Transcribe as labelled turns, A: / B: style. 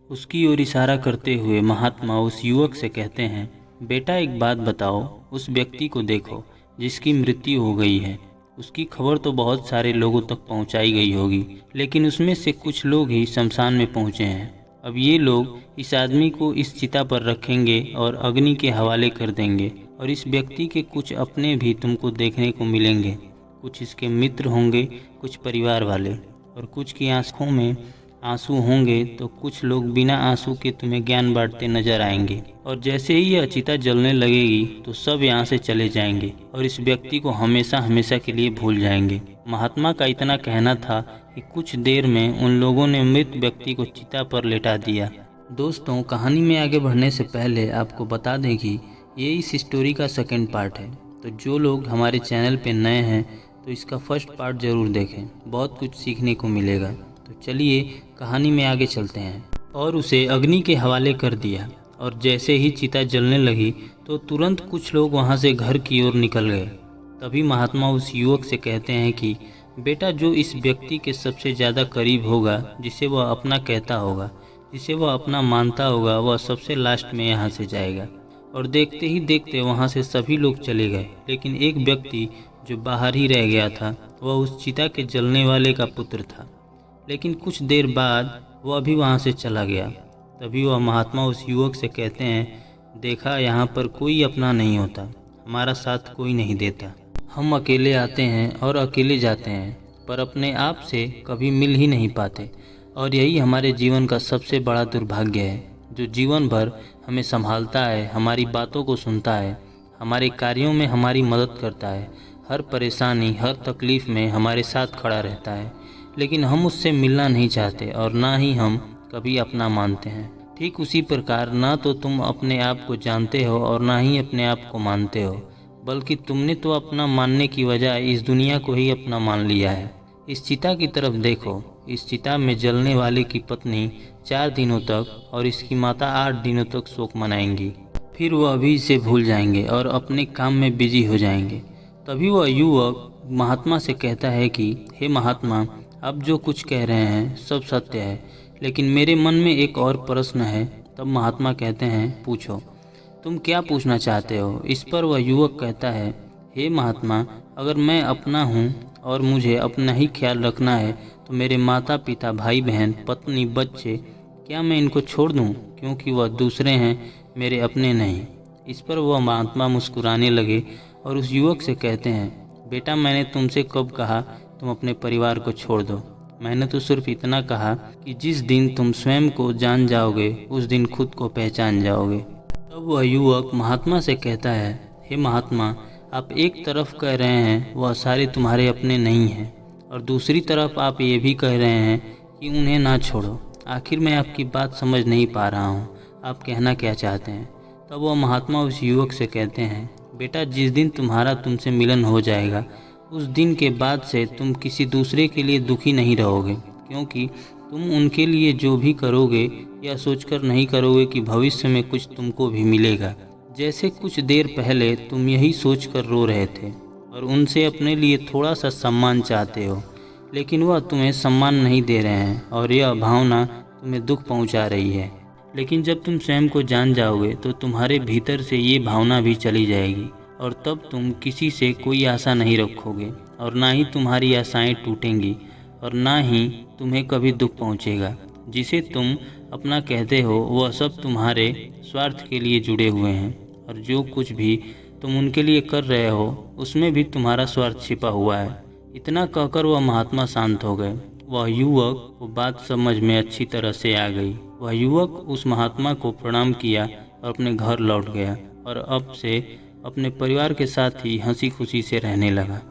A: उसकी ओर इशारा करते हुए महात्मा उस युवक से कहते हैं, बेटा एक बात बताओ, उस व्यक्ति को देखो जिसकी मृत्यु हो गई है। उसकी खबर तो बहुत सारे लोगों तक पहुंचाई गई होगी, लेकिन उसमें से कुछ लोग ही शमशान में पहुंचे हैं। अब ये लोग इस आदमी को इस चिता पर रखेंगे और अग्नि के हवाले कर देंगे, और इस व्यक्ति के कुछ अपने भी तुमको देखने को मिलेंगे। कुछ इसके मित्र होंगे, कुछ परिवार वाले, और कुछ की आंखों में आंसू होंगे, तो कुछ लोग बिना आंसू के तुम्हें ज्ञान बांटते नजर आएंगे। और जैसे ही यह चिता जलने लगेगी तो सब यहाँ से चले जाएंगे और इस व्यक्ति को हमेशा हमेशा के लिए भूल जाएंगे। महात्मा का इतना कहना था कि कुछ देर में उन लोगों ने मृत व्यक्ति को चिता पर लेटा दिया। दोस्तों, कहानी में आगे बढ़ने से पहले आपको बता दें कि ये इस स्टोरी का सेकंड पार्ट है, तो जो लोग हमारे चैनल पे नए हैं तो इसका फर्स्ट पार्ट ज़रूर देखें, बहुत कुछ सीखने को मिलेगा। तो चलिए कहानी में आगे चलते हैं। और उसे अग्नि के हवाले कर दिया, और जैसे ही चिता जलने लगी तो तुरंत कुछ लोग वहाँ से घर की ओर निकल गए। तभी महात्मा उस युवक से कहते हैं कि बेटा, जो इस व्यक्ति के सबसे ज़्यादा करीब होगा, जिसे वह अपना कहता होगा, जिसे वह अपना मानता होगा, वह सबसे लास्ट में यहाँ से जाएगा। और देखते ही देखते वहाँ से सभी लोग चले गए, लेकिन एक व्यक्ति जो बाहर ही रह गया था, वह उस चिता के जलने वाले का पुत्र था। लेकिन कुछ देर बाद वह भी वहाँ से चला गया। तभी वह महात्मा उस युवक से कहते हैं, देखा, यहाँ पर कोई अपना नहीं होता, हमारा साथ कोई नहीं देता। हम अकेले आते हैं और अकेले जाते हैं, पर अपने आप से कभी मिल ही नहीं पाते। और यही हमारे जीवन का सबसे बड़ा दुर्भाग्य है, जो जीवन भर हमें संभालता है, हमारी बातों को सुनता है, हमारे कार्यों में हमारी मदद करता है, हर परेशानी हर तकलीफ़ में हमारे साथ खड़ा रहता है, लेकिन हम उससे मिलना नहीं चाहते और ना ही हम कभी अपना मानते हैं। ठीक उसी प्रकार ना तो तुम अपने आप को जानते हो और ना ही अपने आप को मानते हो, बल्कि तुमने तो अपना मानने की वजह इस दुनिया को ही अपना मान लिया है। इस चिता की तरफ देखो, इस चिता में जलने वाले की पत्नी 4 दिनों तक और इसकी माता 8 दिनों तक शोक मनाएंगी, फिर वह अभी इसे भूल जाएंगे और अपने काम में बिजी हो जाएंगे। तभी वह युवक महात्मा से कहता है कि हे महात्मा, आप जो कुछ कह रहे हैं सब सत्य है, लेकिन मेरे मन में एक और प्रश्न है। तब महात्मा कहते हैं, पूछो, तुम क्या पूछना चाहते हो। इस पर वह युवक कहता है, हे महात्मा, अगर मैं अपना हूँ और मुझे अपना ही ख्याल रखना है, तो मेरे माता पिता, भाई बहन, पत्नी, बच्चे, क्या मैं इनको छोड़ दूँ क्योंकि वह दूसरे हैं, मेरे अपने नहीं। इस पर वह महात्मा मुस्कुराने लगे और उस युवक से कहते हैं, बेटा, मैंने तुमसे कब कहा तुम अपने परिवार को छोड़ दो। मैंने तो सिर्फ इतना कहा कि जिस दिन तुम स्वयं को जान जाओगे उस दिन खुद को पहचान जाओगे। तब वह युवक महात्मा से कहता है, हे महात्मा, आप एक तरफ कह रहे हैं वह सारे तुम्हारे अपने नहीं हैं, और दूसरी तरफ आप ये भी कह रहे हैं कि उन्हें ना छोड़ो। आखिर मैं आपकी बात समझ नहीं पा रहा हूँ, आप कहना क्या चाहते हैं। तब वह महात्मा उस युवक से कहते हैं, बेटा, जिस दिन तुम्हारा तुमसे मिलन हो जाएगा उस दिन के बाद से तुम किसी दूसरे के लिए दुखी नहीं रहोगे, क्योंकि तुम उनके लिए जो भी करोगे यह सोचकर नहीं करोगे कि भविष्य में कुछ तुमको भी मिलेगा। जैसे कुछ देर पहले तुम यही सोचकर रो रहे थे और उनसे अपने लिए थोड़ा सा सम्मान चाहते हो, लेकिन वह तुम्हें सम्मान नहीं दे रहे हैं और यह भावना तुम्हें दुख पहुंचा रही है। लेकिन जब तुम स्वयं को जान जाओगे तो तुम्हारे भीतर से ये भावना भी चली जाएगी, और तब तुम किसी से कोई आशा नहीं रखोगे, और ना ही तुम्हारी आशाएं टूटेंगी, और ना ही तुम्हें कभी दुख पहुंचेगा। जिसे तुम अपना कहते हो वह सब तुम्हारे स्वार्थ के लिए जुड़े हुए हैं, और जो कुछ भी तुम उनके लिए कर रहे हो उसमें भी तुम्हारा स्वार्थ छिपा हुआ है। इतना कहकर वह महात्मा शांत हो गए। वह युवक को बात समझ में अच्छी तरह से आ गई। वह युवक उस महात्मा को प्रणाम किया और अपने घर लौट गया, और अब से अपने परिवार के साथ ही हंसी खुशी से रहने लगा।